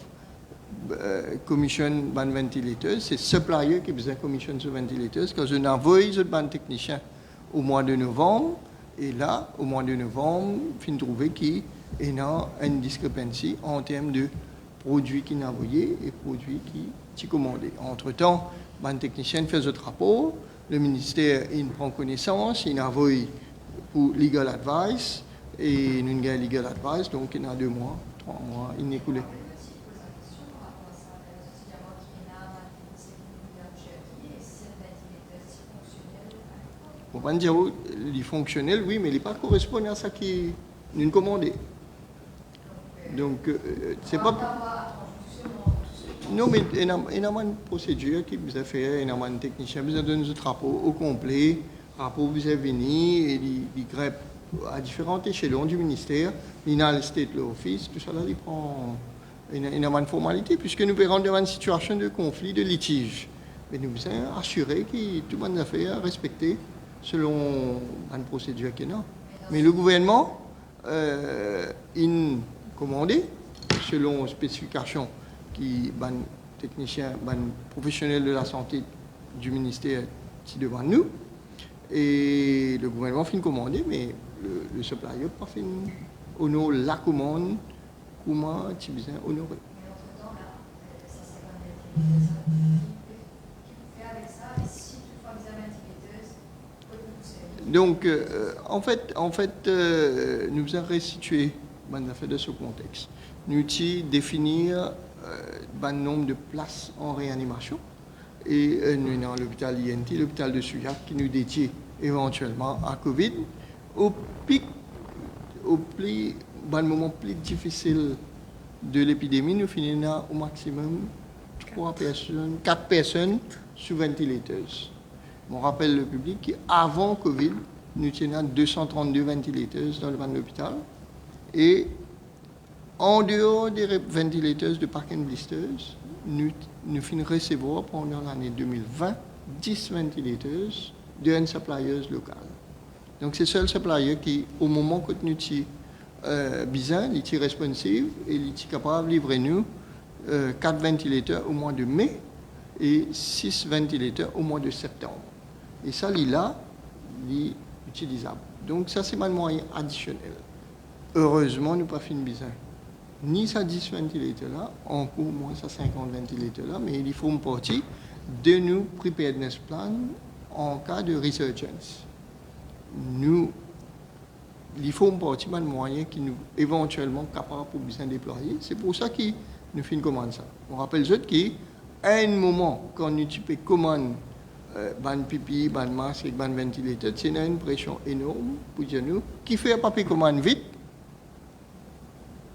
de commission ban ventilateurs, c'est supplier qui besoin de commission ce ventilateurs. Quand je envoie ce ban technicien au mois de novembre, et là, au mois de novembre, fin trouver qu'il y a une discrépancy en termes de produits qui sont envoyés et produits qui sont commandés. Entre-temps, le technicien fait ce rapport, le ministère il prend connaissance, il envoie pour legal advice, et nous avons legal advice, donc il y a 2 mois, 3 mois, il n'est coulé. On va dire qu'il est fonctionnel, oui, mais il n'est pas correspondant à ce qui nous commandé. Donc, c'est pas. Non, mais il y a une procédure qui vous a fait, il y a un technicien qui vous a donné ce rapport au complet, rapport vous est venu, et il grève à différents échelons du ministère, il y a le state law office, tout ça là, il prend. Il y a une formalité, puisque nous verrons devant une situation de conflit, de litige. Mais nous vous assurons que tout le monde a fait à respecter selon une procédure qu'il y a. Mais le gouvernement, il commandé, selon spécifications qui ban technicien, ban professionnel de la santé du ministère qui devant nous. Et le gouvernement finit commander, mais le supplier n'a pas fait honorer la commande, comment tu besoin honorer. Mais entre-temps, là, ça c'est quand même qui fait avec ça, et si toutefois vous avez un tibéteuse, Donc, en fait, nous avons restitué une affaire de ce contexte. Nous avons définir un nombre de places en réanimation. Et nous avons l'hôpital INT, l'hôpital de Souillac, qui nous détient éventuellement à Covid. Au pic, dans le moment plus difficile de l'épidémie, nous finissons au maximum 4 personnes sous ventilateurs. Je rappelle le public qu'avant Covid, nous tenions 232 ventilateurs dans le van de l'hôpital. Et en dehors des ventilateurs de Park and Blisters, nous finissons recevoir pendant l'année 2020 10 ventilateurs d'un supplier local. Donc c'est le seul supplier qui, au moment que nous sommes besoin, il est responsive et il est capable de livrer nous 4 ventilateurs au mois de mai et 6 ventilateurs au mois de septembre. Et ça, là, il est utilisable. Donc ça, c'est un moyen additionnel. Heureusement, nous n'avons pas fini besoin. Ni ça 10 ventilateurs-là, encore moins ça 50 ventilateurs-là, mais il faut une partie de nous preparedness plan en cas de resurgence. Il faut une partie de moyens qui nous éventuellement capables pour bien déployer. C'est pour ça que nous faisons commande ça. On rappelle qu'à un moment, quand nous typons commande ban pipi, ban masque et ban ventilateur, c'est une pression énorme pour nous qui fait pas commande vite,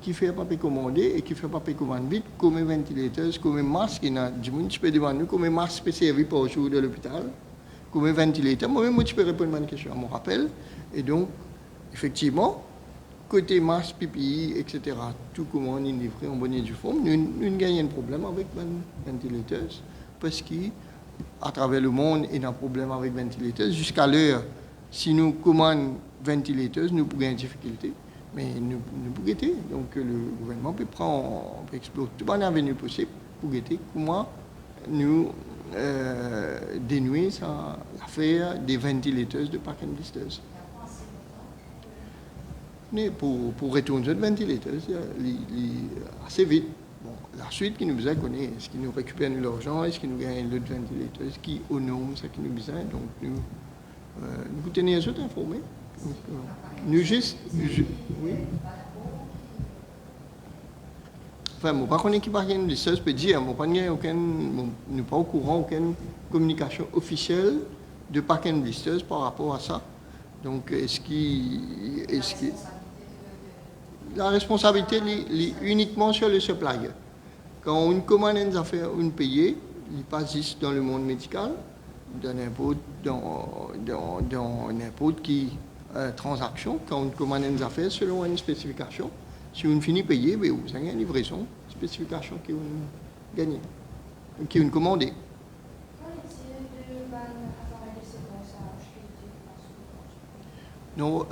qui fait pas commander et qui fait pas commande vite, comme ventilateur, comme masque, il y a du monde qui peut demander nous comme masque peut servir par jour de l'hôpital, comme ventilateur. Moi-même, je peux répondre à une question, à mon rappel. Et donc, effectivement, côté masque, pipi, etc., tout commande est livré en bonne et due forme, nous gagnons un problème avec les ventilateurs parce qu'à travers le monde, il y a un problème avec les ventilateurs. Jusqu'à l'heure, si nous commandons ventilateurs, nous pourrions avoir des difficultés. Mais nous pouvons guetter. Donc le gouvernement peut explorer toute bonne avenue possible pour guetter comment nous dénouer l'affaire des ventilateurs de Park and Blisters. Mais pour retourner aux ventilateurs, assez vite. Bon, la suite qui nous besoin connaître, est-ce qu'ils nous récupèrent l'argent, est-ce qu'ils nous gagnent l'autre ventilateur, est-ce qu'ils honorent ce qui nous besoin. Donc nous tenons les autres informés. Donc, nous juste, oui. Enfin, moi, par contre, qui parle de ça, je peux dire, moi, nous pas au courant aucune communication officielle de Park and Blisters par rapport à ça. Donc, la responsabilité est uniquement sur le supplier. Quand on commande une affaire, on paye, il passe juste dans le monde médical, dans n'importe qui transaction, quand on commande une affaire selon une spécification. Si on finit payer, vous avez une livraison, spécification qui on gagne, qui on commandé. Qu'en est-il de l'appareil de séquençage qui était Non,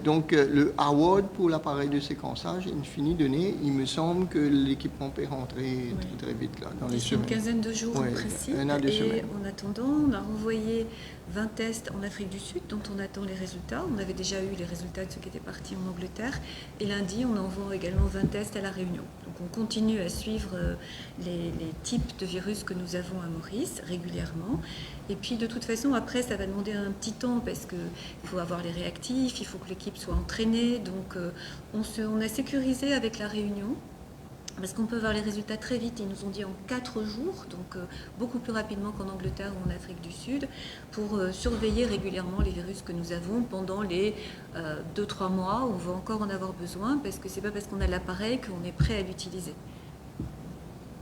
donc le award pour l'appareil de séquençage est fini donné. Il me semble que l'équipement peut rentrer très vite là, dans les semaines. Une quinzaine de jours en principe. Et en attendant, on a renvoyé 20 tests en Afrique du Sud dont on attend les résultats. On avait déjà eu les résultats de ceux qui étaient partis en Angleterre. Et lundi, on envoie également 20 tests à La Réunion. Donc on continue à suivre les types de virus que nous avons à Maurice régulièrement. Et puis de toute façon, après, ça va demander un petit temps parce qu'il faut avoir les réactifs, il faut que l'équipe soit entraînée. Donc on a sécurisé avec La Réunion. Parce qu'on peut voir les résultats très vite, ils nous ont dit en 4 jours, donc beaucoup plus rapidement qu'en Angleterre ou en Afrique du Sud, pour surveiller régulièrement les virus que nous avons pendant les 2-3 mois où on va encore en avoir besoin, parce que c'est pas parce qu'on a l'appareil qu'on est prêt à l'utiliser.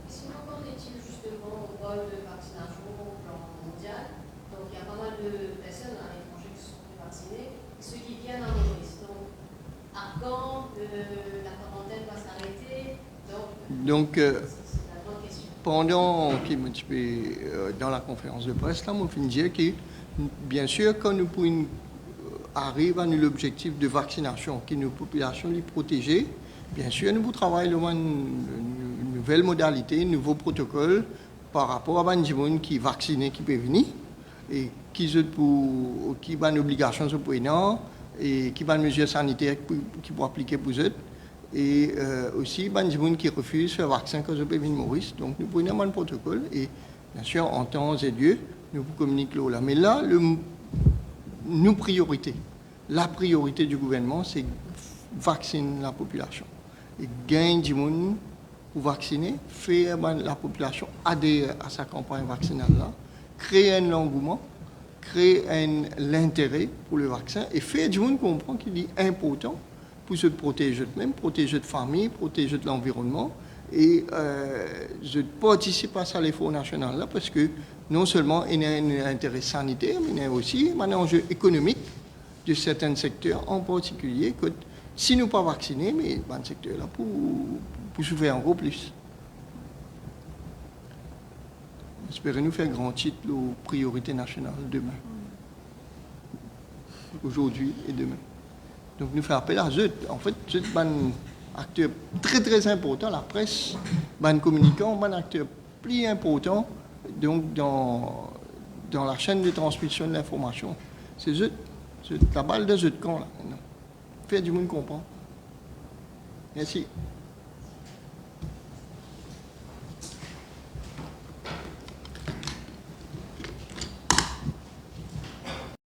Sinon, qu'en est-il justement au rôle de vaccination au plan mondial? Donc il y a pas mal de personnes à l'étranger qui sont vaccinées, ceux qui viennent à Maurice. Donc à quand la quarantaine va s'arrêter? Donc, pendant dans la conférence de presse, là, on finit de dire que bien sûr, quand nous pouvons arriver à l'objectif de vaccination, qui nous population les protéger, bien sûr, nous travaillons sur une nouvelle modalité, un nouveau protocole par rapport à des gens qui sont vaccinés, qui peuvent venir, et qui ont une obligation sur le et qui ont une mesure sanitaire qui peuvent appliquer pour eux. Et aussi, des gens qui refusent le vaccin quand ils peuvent venir mourir. Donc, nous prenons un protocole et, bien sûr, en temps et lieu, nous communiquons là. Mais là, nos priorités, la priorité du gouvernement, c'est vacciner la population. Et gagner du monde pour vacciner, faire la population adhérer à sa campagne vaccinale là, créer un engouement, créer l'intérêt pour le vaccin et faire du monde comprendre qu'il est important pour se protéger de même, protéger de famille, protéger de l'environnement. Et je participe à ça l'effort national là parce que non seulement il y a un intérêt sanitaire, mais il y a aussi un enjeu économique de certains secteurs, en particulier que si nous ne pas vaccinés, mais dans ce secteur-là, pour souffrir encore plus. Espérons nous faire grand titre aux priorités nationales demain. Aujourd'hui et demain. Donc nous faisons appel à eux. En fait, c'est un acteur très très important, la presse, un communicant, un acteur plus important donc, dans la chaîne de transmission de l'information. C'est eux. C'est la balle de eux de camp là. Faire du monde comprendre. Merci.